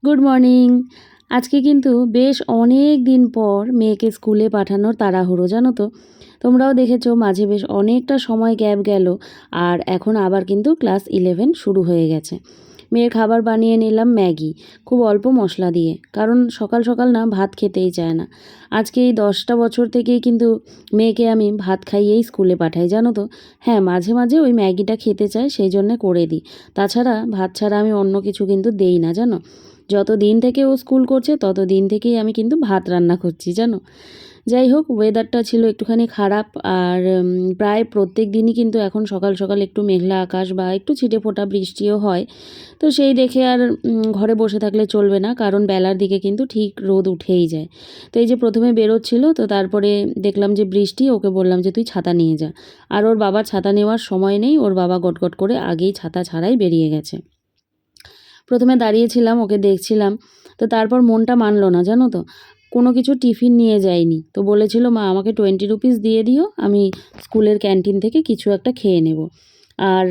Good morning. আজকে কিন্তু বেশ অনেক দিন পর মেয়েকে স্কুলে পাঠানোর তাড়াহুড়ো, জানো তো। তোমরাও দেখেছো মাঝে বেশ অনেকটা সময় গ্যাপ গেল, আর এখন আবার কিন্তু ক্লাস 11 শুরু হয়ে গেছে। মেয়ের খাবার বানিয়ে নিলাম ম্যাগি, খুব অল্প মশলা দিয়ে, কারণ সকাল সকাল না ভাত খেতেই চায় না। আজকে এই 10টা বছর থেকেই কিন্তু মেয়েকে আমি ভাত খাইয়েই স্কুলে পাঠাই, জানো তো। হ্যাঁ, মাঝে মাঝে ওই ম্যাগিটা খেতে চায়, সেই জন্যে করে দিই। তাছাড়া ভাত ছাড়া আমি অন্য কিছু কিন্তু দেই না, জানো। যত দিন থেকে ও স্কুল করছে তত দিন থেকেই আমি কিন্তু ভাত রান্না করছি, জানো। যাই হোক, ওয়েদারটা ছিল একটুখানি খারাপ, আর প্রায় প্রত্যেক দিনই কিন্তু এখন সকাল সকাল একটু মেঘলা আকাশ বা একটু ছিটেফোঁটা বৃষ্টিও হয়। তো সেই দেখে আর ঘরে বসে থাকলে চলবে না, কারণ বেলার দিকে কিন্তু ঠিক রোদ উঠেই যায়। তো এই যে প্রথমে বেরোচ্ছিল, তো তারপরে দেখলাম যে বৃষ্টি, ওকে বললাম যে তুই ছাতা নিয়ে যা। আর ওর বাবার ছাতা নেওয়ার সময় নেই, ওর বাবা গটগট করে আগেই ছাতা ছাড়াই বেরিয়ে গেছে। প্রথমে দাঁড়িয়েছিলাম, ওকে দেখছিলাম। তো তারপর মনটা মানলো না, জানো তো। কোনো কিছু টিফিন নিয়ে যায়নি, তো বলেছিল মা আমাকে 20 রুপিস দিয়ে দিও, আমি স্কুলের ক্যান্টিন থেকে কিছু একটা খেয়ে নেব। আর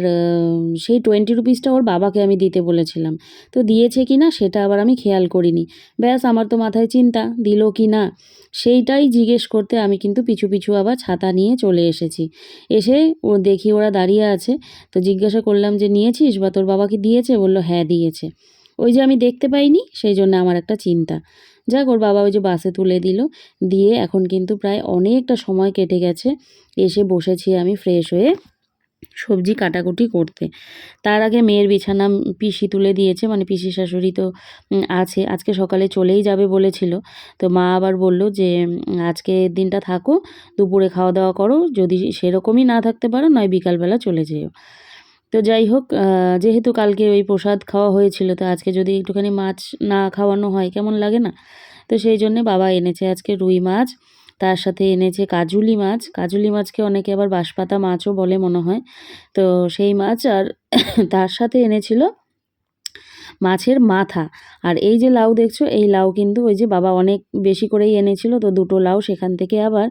সেই 20 রুপিসটা ওর বাবাকে আমি দিতে বলেছিলাম। তো দিয়েছে কি না সেটা আবার আমি খেয়াল করিনি। ব্যাস, আমার তো মাথায় চিন্তা দিল কি না সেইটাই জিজ্ঞেস করতে আমি কিন্তু পিছু পিছু আবার ছাতা নিয়ে চলে এসেছি। এসে ও দেখি ওরা দাঁড়িয়ে আছে। তো জিজ্ঞাসা করলাম যে নিয়েছিস বা তোর বাবা কি দিয়েছে? বলল হ্যাঁ দিয়েছে। ওই যে আমি দেখতে পাইনি, সেই জন্য আমার একটা চিন্তা। যাক, ওর বাবা ওই যে বাসে তুলে দিল। দিয়ে এখন কিন্তু প্রায় অনেকটা সময় কেটে গেছে। এসে বসেছি আমি ফ্রেশ হয়ে সবজি কাটাকুটি করতে। তার আগে মেয়ের বিছানা পিসি তুলে দিয়েছে, মানে পিসি শাশুড়ি তো আছে, আজকে সকালে চলেই যাবে বলেছিল। তো মা আবার বলল যে আজকে দিনটা থাকো, দুপুরে খাওয়া দাওয়া করো, যদি সেরকমই না থাকতে পারো নয় বিকালবেলা চলে যেও। তো যাই হোক, যেহেতু কালকে ওই প্রসাদ খাওয়া হয়েছিল, তো আজকে যদি একটুখানি মাছ না খাওয়ানো হয় কেমন লাগে না। তো সেই জন্যে বাবা এনেছে আজকে রুই মাছ, তার সাথে এনেছে কাজুলি মাছ। কাজুলি মাছকে অনেকে আবার বাঁশপাতা মাছও বলে মনে হয়। তো সেই মাছ, আর তার সাথে এনেছিল মাছের মাথা। আর এই যে লাউ দেখছো, এই লাউ কিন্তু ওই যে বাবা অনেক বেশি করেই এনেছিল, তো দুটো লাউ সেখান থেকে আবার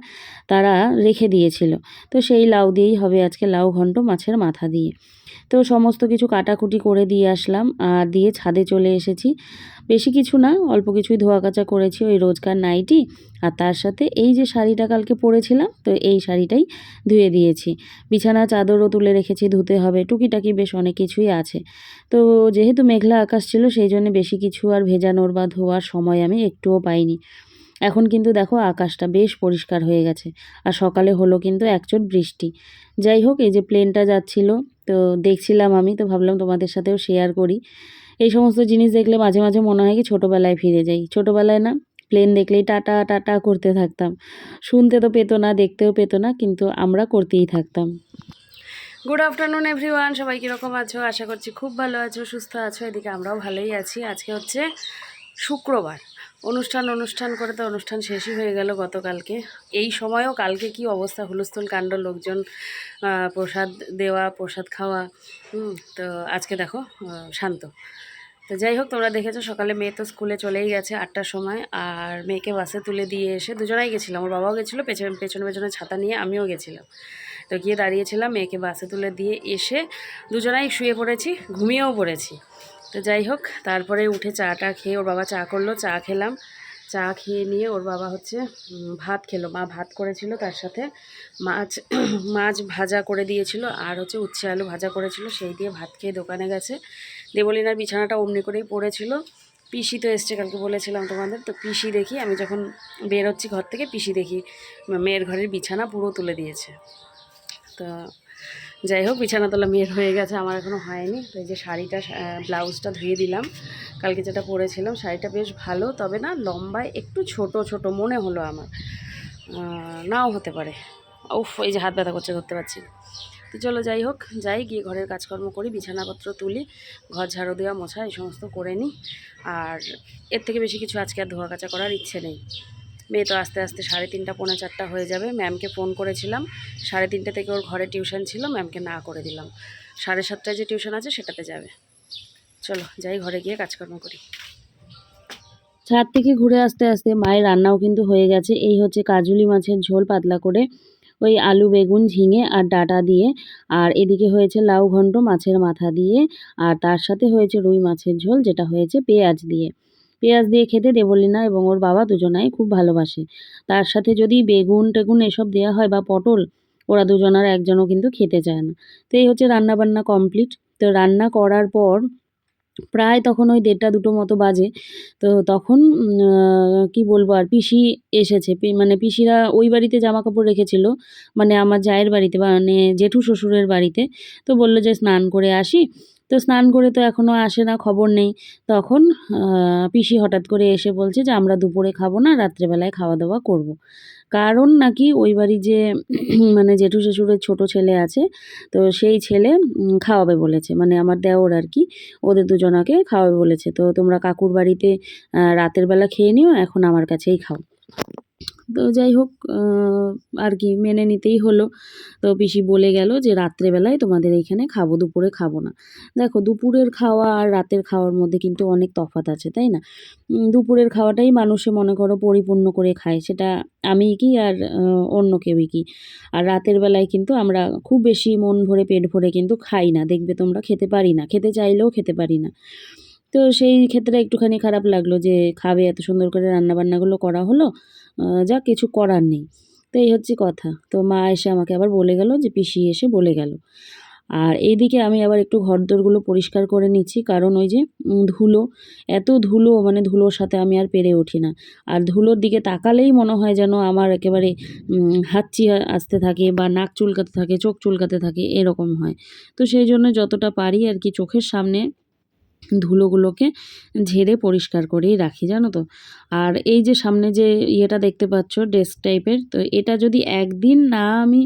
তারা রেখে দিয়েছিল। তো সেই লাউ দিয়েই হবে আজকে লাউ ঘন্ট মাছের মাথা দিয়ে। তো সমস্ত কিছু কাটাকুটি করে দিয়ে আসলাম, আর দিয়ে ছাদে চলে এসেছি। বেশি কিছু না, অল্প কিছুই ধোয়া কাচা করেছি, ওই রোজকার নাইটি, আর তার সাথে এই যে শাড়িটা কালকে পরেছিলাম, তো এই শাড়িটাই ধুয়ে দিয়েছি। বিছানা চাদরও তুলে রেখেছি, ধুতে হবে, টুকিটাকি বেশ অনেক কিছুই আছে। তো যেহেতু মেঘলা আকাশ ছিল, সেই জন্য বেশি কিছু আর ভেজানোর বা ধোয়ার সময় আমি একটুও পাইনি। এখন কিন্তু দেখো আকাশটা বেশ পরিষ্কার হয়ে গেছে, আর সকালে হলো কিন্তু একচোট বৃষ্টি। যাই হোক, এই যে প্লেনটা যাচ্ছিল, তো দেখছিলাম আমি, তো ভাবলাম তোমাদের সাথেও শেয়ার করি। এই সমস্ত জিনিস দেখলে মাঝে মাঝে মনে হয় কি ছোটোবেলায় ফিরে যাই। ছোটোবেলায় না প্লেন দেখলেই টাটা টাটা করতে থাকতাম। শুনতে তো পেতো না, দেখতেও পেতো না, কিন্তু আমরা করতেই থাকতাম। গুড আফটারনুন এভরিওয়ান, সবাই কীরকম আছো? আশা করছি খুব ভালো আছো, সুস্থ আছো। এদিকে আমরাও ভালোই আছি। আজকে হচ্ছে শুক্রবার। অনুষ্ঠান করে তো অনুষ্ঠান শেষই হয়ে গেল গতকালকে। এই সময়ও কালকে কি অবস্থা, হুলস্থুল কাণ্ড, লোকজন, প্রসাদ দেওয়া, প্রসাদ খাওয়া। তো আজকে দেখো শান্ত। তো যাই হোক, তোমরা দেখেছো সকালে মেয়ে তো স্কুলে চলেই গেছে 8টার সময়, আর মেয়েকে বাসে তুলে দিয়ে এসে দুজনাই গেছিলাম। ওর বাবাও গেছিলো, পেছনে পেছনে ছাতা নিয়ে আমিও গেছিলাম। তো গিয়ে দাঁড়িয়েছিলাম, মেয়েকে বাসে তুলে দিয়ে এসে দুজনাই শুয়ে পড়েছি, ঘুমিয়েও পড়েছি। তো যাই হোক, তারপরে উঠে চাটা খেয়ে, ওর বাবা চা করলো, চা খেলাম। চা খেয়ে নিয়ে ওর বাবা হচ্ছে ভাত খেলো। মা ভাত করেছিল, তার সাথে মাছ মাছ ভাজা করে দিয়েছিল, আর হচ্ছে উচ্ছে আলু ভাজা করেছিল, সেই দিয়ে ভাত খেয়ে দোকানে গেছে। দেবলিনার বিছানাটা অমনি করেই পড়েছিল। পিসি তো এসছে, কালকে বলেছিলাম তোমাদের। তো পিসি দেখি, আমি যখন বেরোচ্ছি ঘর থেকে, পিসি দেখি মেয়ের ঘরের বিছানা পুরো তুলে দিয়েছে। তো যাই হোক, বিছানা তোলা মেয়ের হয়ে গেছে, আমার এখনও হয়নি। তো এই যে শাড়িটা, ব্লাউজটা ধুয়ে দিলাম। কালকে যেটা পরেছিলাম শাড়িটা বেশ ভালো, তবে না লম্বায় একটু ছোট ছোট মনে হলো আমার, নাও হতে পারে। উফ, এই যে হাত ব্যথা করছে, ধরতে পারছি না। তো চলো যাই হোক, যাই গিয়ে ঘরের কাজকর্ম করি, বিছানাপত্র তুলি, ঘর ঝাড়ু দেওয়া মোছা এই সমস্ত করে নিই। আর এর থেকে বেশি কিছু আজকে আর ধোয়া কাচা করার ইচ্ছে নেই। মেয়ে তো আস্তে আস্তে 3:30 পৌনে 4টা হয়ে যাবে। ম্যামকে ফোন করেছিলাম, 3:30 থেকে ওর ঘরে টিউশন ছিল, ম্যামকে না করে দিলাম। 7:30টায় যে টিউশন আছে সেটাতে যাবে। চলো যাই, ঘরে গিয়ে কাজকর্ম করি। ছাদ থেকে ঘুরে আসতে আসতে মায়ের রান্নাও কিন্তু হয়ে গেছে। এই হচ্ছে কাজুলি মাছের ঝোল পাতলা করে, ওই আলু বেগুন ঝিঙে আর ডাঁটা দিয়ে। আর এদিকে হয়েছে লাউ ঘন্ট মাছের মাথা দিয়ে, আর তার সাথে হয়েছে রুই মাছের ঝোল, যেটা হয়েছে পেঁয়াজ দিয়ে। পেঁয়াজ দিয়ে খেতে দেবলীনা এবং ওর বাবা দুজনাই খুব ভালোবাসে। তার সাথে যদি বেগুন টেগুন এসব দেওয়া হয় বা পটল, ওরা দুজনার একজনও কিন্তু খেতে চায় না। তো এই হচ্ছে রান্নাবান্না কমপ্লিট। তো রান্না করার পর প্রায় তখন ওই ১:৩০-২টো মতো বাজে। তো তখন কি বলবো আর, পিসি এসেছে। মানে পিসিরা ওই বাড়িতে জামাকাপড় রেখেছিল। মানে আমার জায়ের বাড়িতে, মানে জেঠু শ্বশুরের বাড়িতে। তো বলল যে স্নান করে আসি। তো স্নান করে তো এখনো আসে না, খবর নেই। তখন পিসি হঠাৎ করে এসে বলছে যে আমরা দুপুরে খাবো না, রাত্রেবেলায় খাওয়া-দাওয়া করব। কারণ নাকি ওই বাড়ি যে মানে জেঠু শ্বশুরের ছোট ছেলে আছে, তো সেই ছেলে খাওয়াবে বলেছে। মানে আমার দেওর আরকি। ওদের দুজনাকে খাওয়াবে বলেছে। তো তোমরা কাকুর বাড়িতে রাতের বেলা খেয়ে নিও, এখন আমার কাছেই খাও। তো যাই হোক, আর কি মেনে নিতেই হলো। তো পিসি বলে গেল যে রাত্রেবেলায় তোমাদের এইখানে খাবো, দুপুরে খাবো না। দেখো, দুপুরের খাওয়া আর রাতের খাওয়ার মধ্যে কিন্তু অনেক তফাৎ আছে, তাই না? দুপুরের খাওয়াটাই মানুষে মনে করো পরিপূর্ণ করে খায়, সেটা আমিই কি আর অন্য কেউই কি। আর রাতের বেলায় কিন্তু আমরা খুব বেশি মন ভরে পেট ভরে কিন্তু খাই না, দেখবে তোমরা, খেতে পারি না, খেতে চাইলেও খেতে পারি না। তো সেই ক্ষেত্রে একটুখানি খারাপ লাগলো যে খাবে, এত সুন্দর করে রান্নাবান্নাগুলো করা হলো, যাক কিছু করার নেই। তো এই হচ্ছে কথা। তো মা এসে আমাকে আবার বলে গেল, যে পিসি এসে বলে গেল। আর এইদিকে আমি আবার একটু ঘরদোরগুলো পরিষ্কার করে নিচ্ছি, কারণ ওই যে ধুলো, এত ধুলো, মানে ধুলোর সাথে আমি আর পেরে উঠি না। আর ধুলোর দিকে তাকালেই মনে হয় যেন আমার একেবারে হাঁচি আসতে থাকে, বা নাক চুলকাতে থাকে, চোখ চুলকাতে থাকে, এরকম হয়। তো সেই জন্য যতটা পারি আর কি চোখের সামনে ধুলোগুলোকে ঝেড়ে পরিষ্কার করেই রাখি, জানো তো। আর এই যে সামনে যে ইয়েটা দেখতে পাচ্ছ, ডেস্ক টাইপের, তো এটা যদি একদিন না আমি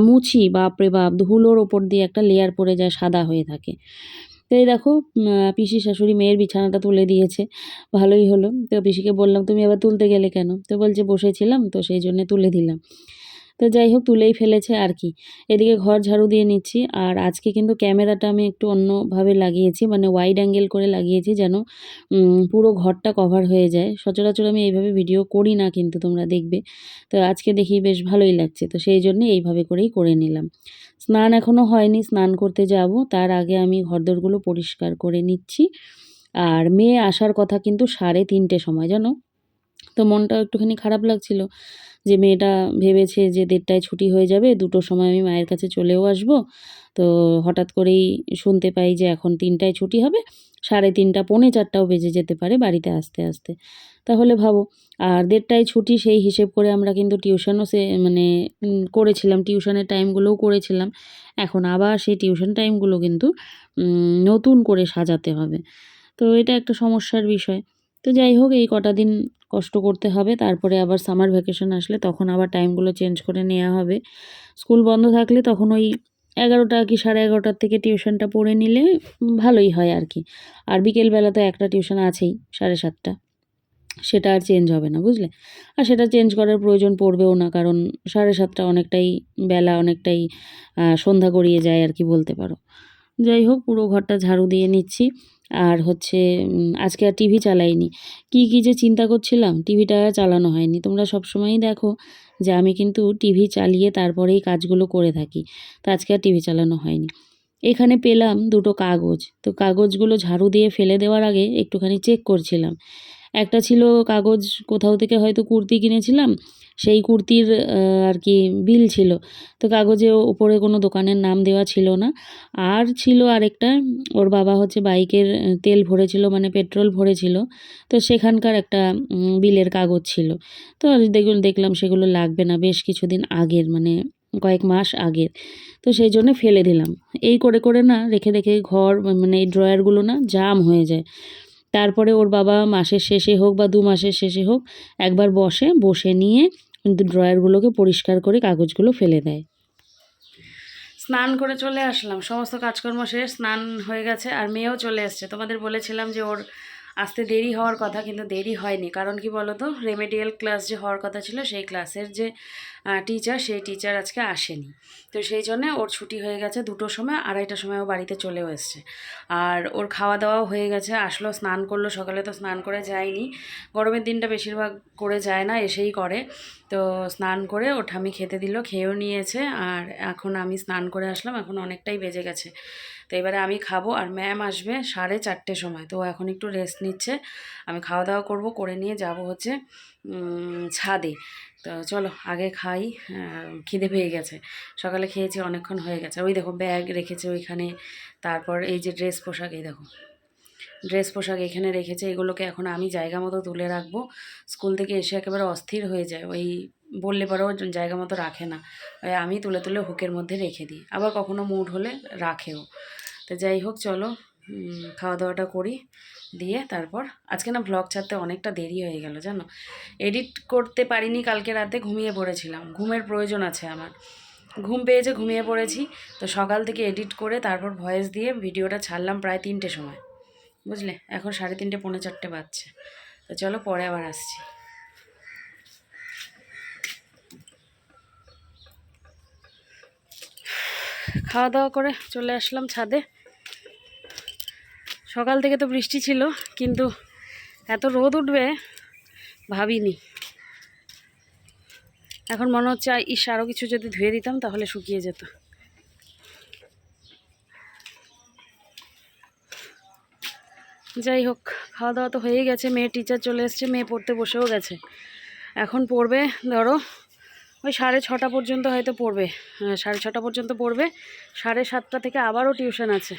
মুছি, বাপরে বাপ, ধুলোর ওপর দিয়ে একটা লেয়ার পড়ে যায়, সাদা হয়ে থাকে। তো এই দেখো, পিসি শাশুড়ি মেয়ের বিছানাটা তুলে দিয়েছে, ভালোই হলো। তো পিসিকে বললাম, তুমি আবার তুলতে গেলে কেন? তো বলছে বসেছিলাম তো সেই জন্যে তুলে দিলাম। তো যাই হোক, তুলেই ফেলেছে আর কি। এদিকে ঘর ঝাড়ু দিয়ে নিচ্ছি। আর আজকে কিন্তু ক্যামেরাটা আমি একটু অন্যভাবে লাগিয়েছি, মানে ওয়াইড অ্যাঙ্গেল করে লাগিয়েছি, যেন পুরো ঘরটা কভার হয়ে যায়। সচরাচর আমি এইভাবে ভিডিও করি না, কিন্তু তোমরা দেখবে। তো আজকে দেখি বেশ ভালোই লাগছে, তো সেই জন্যে এইভাবে করেই করে নিলাম। স্নান এখনও হয়নি, স্নান করতে যাব, তার আগে আমি ঘরদোরগুলো পরিষ্কার করে নিচ্ছি। আর মেয়ে আসার কথা কিন্তু 3:30 সময়, জানো। তো মনটাও একটুখানি খারাপ লাগছিল, যে মেয়েটা ভেবেছে যে 1:30টায় ছুটি হয়ে যাবে, 2টোর সময় আমি মায়ের কাছে চলেও আসবো। তো হঠাৎ করেই শুনতে পাই যে এখন 3টায় ছুটি হবে, 3:30, 3:45টাও বেজে যেতে পারে বাড়িতে আসতে আসতে। তাহলে ভাবো, আর 1:30টায় ছুটি, সেই হিসেব করে আমরা কিন্তু টিউশনও মানে করেছিলাম, টিউশনের টাইমগুলোও করেছিলাম। এখন আবার সেই টিউশন টাইমগুলো কিন্তু নতুন করে সাজাতে হবে। তো এটা একটা সমস্যার বিষয়। তো যাই হোক, এই কটা দিন কষ্ট করতে হবে, তারপরে আবার সামার ভ্যাকেশন আসলে তখন আবার টাইমগুলো চেঞ্জ করে নেওয়া হবে। স্কুল বন্ধ থাকলে তখন ওই 11টা কি 11:30টার থেকে টিউশনটা পড়ে নিলে ভালোই হয় আর কি। আর বিকেলবেলা তো একটা টিউশন আছেই, 7:30, সেটা আর চেঞ্জ হবে না, বুঝলে। আর সেটা চেঞ্জ করার প্রয়োজন পড়বেও না, কারণ 7:30 অনেকটাই বেলা, অনেকটাই সন্ধ্যা গড়িয়ে যায় আর কি, বলতে পারো। যাই হোক, পুরো ঘরটা ঝাড়ু দিয়ে নিচ্ছি। আর হচ্ছে আজকে আর টিভি চালাইনি। কি যে চিন্তা করছিলাম, টিভিটা আর চালানো হয়নি। তোমরা সবসময়ই দেখো যে আমি কিন্তু টিভি চালিয়ে তারপরেই কাজগুলো করে থাকি। তো আজকে আর টিভি চালানো হয়নি। এখানে পেলাম 2টো কাগজ। তো কাগজগুলো ঝাড়ু দিয়ে ফেলে দেওয়ার আগে একটুখানি চেক করছিলাম। একটা ছিল কাগজ, কোথাও থেকে হয়তো কুর্তি কিনেছিলাম, সেই কুর্তির আর কি বিল ছিল। তো কাগজে ওপরে কোনো দোকানের নাম দেওয়া ছিল না। আর ছিল আরেকটা, ওর বাবা হচ্ছে বাইকের তেল ভরেছিল, মানে পেট্রোল ভরেছিল। তো সেখানকার একটা বিলের কাগজ ছিল। তো দেখলাম সেগুলো লাগবে না, বেশ কিছুদিন আগের, মানে কয়েক মাস আগের। তো সেই জন্য ফেলে দিলাম। এই করে করে না, রেখে রেখে ঘর, মানে এই ড্রয়ারগুলো না জাম হয়ে যায়। তারপরে ওর বাবা মাসের শেষে হোক বা 2 মাসের শেষে হোক, একবার বসে নিয়ে কিন্তু ড্রয়ারগুলোকে পরিষ্কার করে কাগজগুলো ফেলে দেয়। স্নান করে চলে আসলাম, সমস্ত কাজকর্ম শেষ, স্নান হয়ে গেছে, আর মেয়েও চলে এসছে। তোমাদের বলেছিলাম যে ওর আসতে দেরি হওয়ার কথা, কিন্তু দেরি হয়নি। কারণ কি বলো তো, রেমেডিয়াল ক্লাস যে হওয়ার কথা ছিল, সেই ক্লাসের যে টিচার, সেই টিচার আজকে আসেনি। তো সেই জন্যে ওর ছুটি হয়ে গেছে 2টোর সময়, 2:30টার সময় ও বাড়িতে চলেও এসছে। আর ওর খাওয়া দাওয়াও হয়ে গেছে, আসলো, স্নান করলো। সকালে তো স্নান করে যায়নি, গরমের দিনটা বেশিরভাগ করে যায় না, এসেই করে। তো স্নান করে ওর ঠাম্মি খেতে দিল, খেয়েও নিয়েছে। আর এখন আমি স্নান করে আসলাম, এখন অনেকটাই বেজে গেছে। তো এবারে আমি খাবো আর ম্যাম আসবে 4:30 সময়। তো এখন একটু রেস্ট নিচ্ছে, আমি খাওয়া দাওয়া করব, করে নিয়ে যাব হচ্ছে ছাদে। তো চলো আগে খাই, খিদে পেয়ে গেছে, সকালে খেয়েছি অনেকক্ষণ হয়ে গেছে। ওই দেখো ব্যাগ রেখেছে ওইখানে, তারপর এই যে ড্রেস পোশাক, এই দেখো ড্রেস পোশাক এখানে রেখেছে, এগুলোকে এখন আমি জায়গা মতো তুলে রাখবো। স্কুল থেকে এসে একেবারে অস্থির হয়ে যায়, ওই বললে পরেও জায়গা মতো রাখে না, ওই আমি তুলে তুলে হুকের মধ্যে রেখে দিই, আবার কখনো মুড হলে রাখেও। তো যাই হোক চলো খাওয়া দাওয়াটা করি, দিয়ে তারপর আজকে না ভ্লগ ছাড়তে অনেকটা দেরি হয়ে গেল জানো, এডিট করতে পারিনি, কালকে রাতে ঘুমিয়ে পড়েছিলাম, ঘুমের প্রয়োজন আছে আমার, ঘুম পেয়েছে ঘুমিয়ে পড়েছি। তো সকাল থেকে এডিট করে তারপর ভয়েস দিয়ে ভিডিওটা ছাড়লাম প্রায় 3টে সময়, বুঝলে, এখন 3:30 পৌনে 4টে বাজছে। তো চলো পরে আবার আসছি। খাওয়া দাওয়া করে চলে আসলাম ছাদে। সকাল থেকে তো বৃষ্টি ছিল, কিন্তু এত রোদ উঠবে ভাবিনি। এখন মনে হচ্ছে ইস আরও কিছু যদি ধুয়ে দিতাম তাহলে শুকিয়ে যেত। যাই হোক খাওয়া দাওয়া তো হয়ে গেছে, মেয়ে টিচার চলে এসছে, মেয়ে পড়তে বসেও গেছে, এখন পড়বে ধরো ওই 6:30 পর্যন্ত হয়তো পড়বে, 6:30 পর্যন্ত পড়বে, 7:30 থেকে আবারও টিউশন আছে,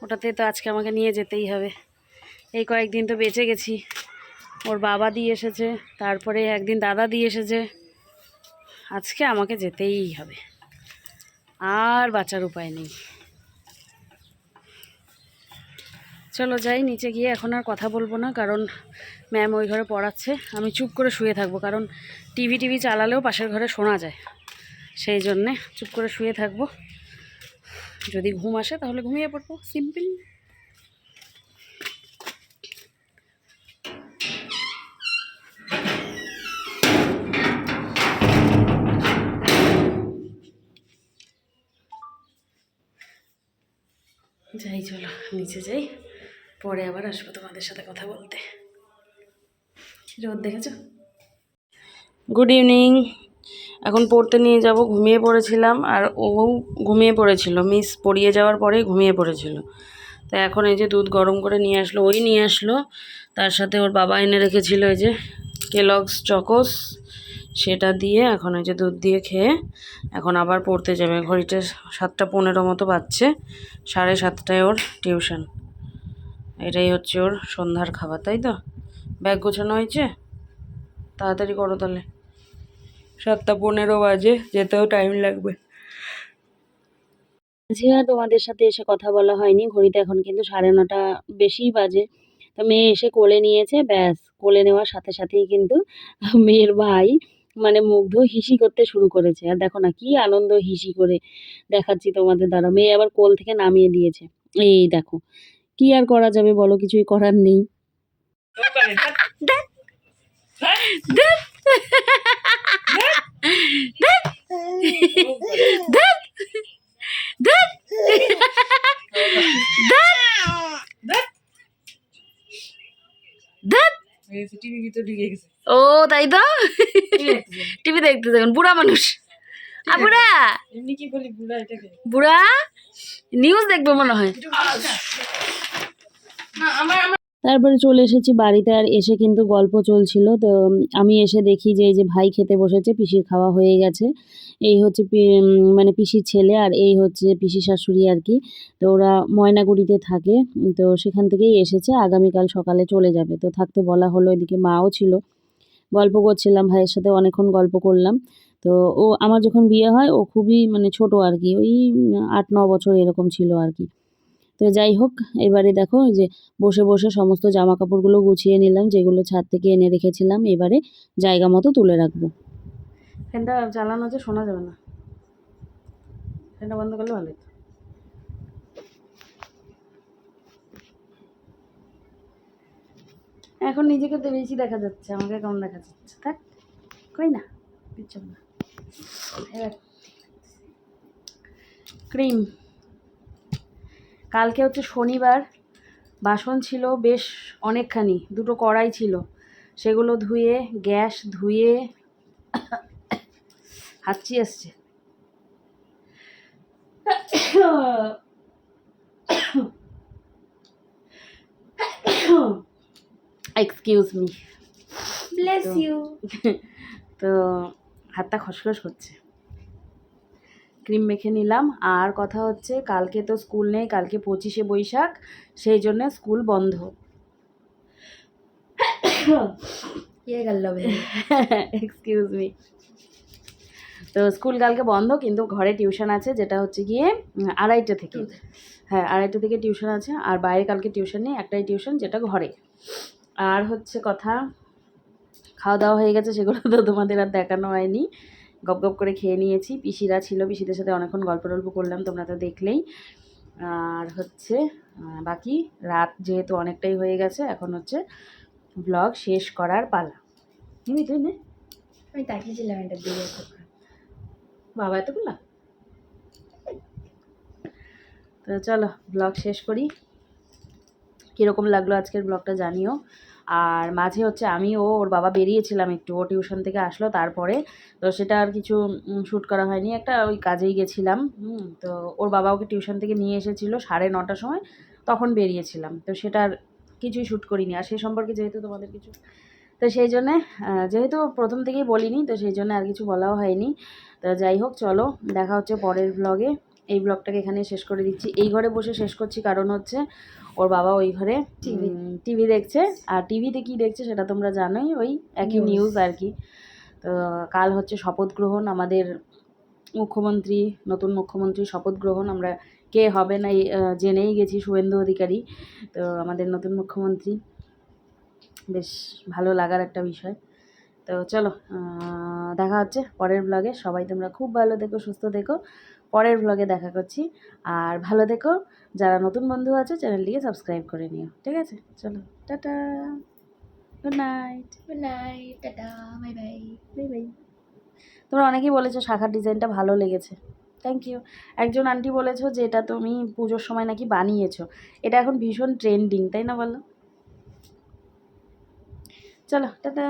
ওটাতে তো আজকে আমাকে নিয়ে যেতেই হবে। এই কয়েকদিন তো বেঁচে গেছি, ওর বাবা দিয়ে এসেছে, তারপরে একদিন দাদা দিয়ে এসেছে, আজকে আমাকে যেতেই হবে, আর বাঁচার উপায় নেই। চলো যাই নিচে গিয়ে, এখন আর কথা বলবো না, কারণ ম্যাম ওই ঘরে পড়াচ্ছে, আমি চুপ করে শুয়ে থাকবো, কারণ টিভি চালালেও পাশের ঘরে শোনা যায়, সেই জন্যে চুপ করে শুয়ে থাকবো, যদি ঘুম আসে তাহলে ঘুমিয়ে পড়বো, সিম্পল। যাই চলো নিচে যাই, পরে আবার আসবো তোমাদের সাথে কথা বলতে। রোদ দেখেছো? Good evening. এখন পড়তে নিয়ে যাব, ঘুমিয়ে পড়েছিলাম আর ও ঘুমিয়ে পড়েছিল, মিস পড়িয়ে যাওয়ার পরেই ঘুমিয়ে পড়েছিল। তো এখন এই যে দুধ গরম করে নিয়ে আসলো, ওই নিয়ে আসলো, তার সাথে ওর বাবা এনে রেখেছিল এই যে কেলগস চকোস, সেটা দিয়ে এখন এই যে দুধ দিয়ে খেয়ে এখন আবার পড়তে যাবে। ঘড়িটা 7:15 মতো বাজছে, 7:30টায় ওর টিউশন। এটাই হচ্ছে ওর সন্ধ্যার খাবার, তাই তো? ব্যাগ গোছানো হয়েছে? তাড়াতাড়ি করো তাহলে, 7:15 বাজে, যেতেও টাইম লাগবে। আজকে আর তোমাদের সাথে এসে কথা বলা হয়নি, ঘড়িতে এখন কিন্তু 9:30 বেশিই বাজে। তো মেয়ে এসে কোলে নিয়েছে, ব্যাস কোলে নেওয়ার সাথে সাথেই কিন্তু মেয়ের ভাই মানে মুগ্ধ হিসি করতে শুরু করেছে, আর দেখো না কি আনন্দ হিসি করে, দেখাচ্ছি তোমাদের দ্বারা। মেয়ে আবার কোল থেকে নামিয়ে দিয়েছে, এই দেখো, কি আর করা যাবে বলো, কিছুই করার নেই। ও তাই তো, টিভি দেখতেছে এখন, বুড়া মানুষ, বুড়া বুড়া নিউজ দেখবে মনে হয়। তারপরে চলে এসেছি বাড়িতে, আর এসে কিন্তু গল্প চলছিল। তো আমি এসে দেখি যে এই যে ভাই খেতে বসেছে, পিসির খাওয়া হয়ে গেছে, এই হচ্ছে মানে পিসির ছেলে, আর এই হচ্ছে পিসি শাশুড়ি আর কি। তো ওরা ময়নাগুড়িতে থাকে, তো সেখান থেকেই এসেছে, আগামীকাল সকালে চলে যাবে। তো থাকতে বলা হলো, এদিকে মাও ছিল, গল্প করছিলাম ভাইয়ের সাথে, অনেকক্ষণ গল্প করলাম। তো ও আমার যখন বিয়ে হয় ও খুবই মানে ছোট আর কি, ওই 8-9 বছর এরকম ছিল আর কি। তো যাই হোক এবারে দেখো যে বসে বসে সমস্ত জামা কাপড়গুলো গুছিয়ে নিলাম, যেগুলো ছাদ থেকে এনে রেখেছিলাম, এবারে জায়গা মতো তুলে রাখবো। ফ্যানটা চালানো যে শোনা যাবে না, ফ্যানটা বন্ধ করলে ভালো। এখন নিজেকে তো বেশি দেখা যাচ্ছে, আমাকে কম দেখা যাচ্ছে, থাক কই না পিছন না। ক্রিম, কালকে হচ্ছে শনিবার, বাসন ছিল বেশ অনেকখানি, 2টো কড়াই ছিল, সেগুলো ধুয়ে, গ্যাস ধুয়ে, হাঁচি আসছে, এক্সকিউজ মি। Bless you. তো হাতটা খসখস করছে, ক্রিম মেখে নিলাম। আর কথা হচ্ছে কালকে তো স্কুল নেই, কালকে 25শে বৈশাখ, সেই জন্য স্কুল বন্ধ। Excuse me. তো স্কুল কালকে বন্ধ, কিন্তু ঘরে টিউশন আছে, যেটা হচ্ছে গিয়ে 2:30 থেকে। হ্যাঁ, 2:30 থেকে টিউশন আছে। আর বাইরে কালকে টিউশন নেই, একটাই টিউশন, যেটা ঘরে। আর হচ্ছে কথা, খাওয়া দাওয়া হয়ে গেছে, সেগুলো তো তোমাদের আর দেখানো হয়নি। গপ গপ করে খেয়ে নিয়েছি। পিসিরা ছিল, পিসিদের সাথে অনেকক্ষণ গল্প টল্প করলাম, তোমরা তো দেখলেই। আর হচ্ছে বাকি রাত যেহেতু অনেকটাই হয়ে গেছে, এখন হচ্ছে ব্লগ শেষ করার পালা। তুই নে, আমি তাকিয়েছিলাম এটা দিয়ে। বাবা এতগুলা। তো চলো ব্লগ শেষ করি। কীরকম লাগলো আজকের ব্লগটা জানিও। আর মাঝে হচ্ছে আমি ওর বাবা বেরিয়েছিলাম একটু, ও টিউশন থেকে আসলো তারপরে, তো সেটা আর কিছু শ্যুট করা হয়নি, একটা ওই কাজেই গেছিলাম। তো ওর বাবা ওকে টিউশন থেকে নিয়ে এসেছিলো 9:30টার সময়, তখন বেরিয়েছিলাম, তো সেটার কিছুই শ্যুট করিনি। আর সে সম্পর্কে যেহেতু তোমাদের কিছু, তো সেই জন্যে যেহেতু প্রথম থেকেই বলিনি, তো সেই জন্য আর কিছু বলাও হয়নি। তো যাই হোক, চলো দেখা হচ্ছে পরের ব্লগে। এই ব্লগটাকে এখানে শেষ করে দিচ্ছি। এই ঘরে বসে শেষ করছি, কারণ হচ্ছে ওর বাবা ওই ঘরে টিভি দেখছে। আর টিভিতে কি দেখছে সেটা তোমরা জানোই, ওই একই নিউজ আর কি। তো কাল হচ্ছে শপথ গ্রহণ, আমাদের মুখ্যমন্ত্রী, নতুন মুখ্যমন্ত্রী শপথ গ্রহণ। আমরা কে হবে না জেনেই গেছি, শুভেন্দু অধিকারী তো আমাদের নতুন মুখ্যমন্ত্রী। বেশ ভালো লাগার একটা বিষয়। তো চলো দেখা হচ্ছে পরের ব্লগে। সবাই তোমরা খুব ভালো থেকো, সুস্থ থেকো। পরের ব্লগে দেখা করছি। আর ভালো থেকো, যারা নতুন বন্ধু আছে চ্যানেলটিকে সাবস্ক্রাইব করে নিও, ঠিক আছে? চলো tata, good night. Good night, tata, bye bye. Bye bye. তোমরা অনেকেই বলেছো শাখার ডিজাইনটা ভালো লেগেছে, থ্যাংক ইউ। একজন আন্টি বলেছো যে এটা তুমি পুজোর সময় নাকি বানিয়েছো, এটা এখন ভীষণ ট্রেন্ডিং, তাই না বলো? চলো টাটা।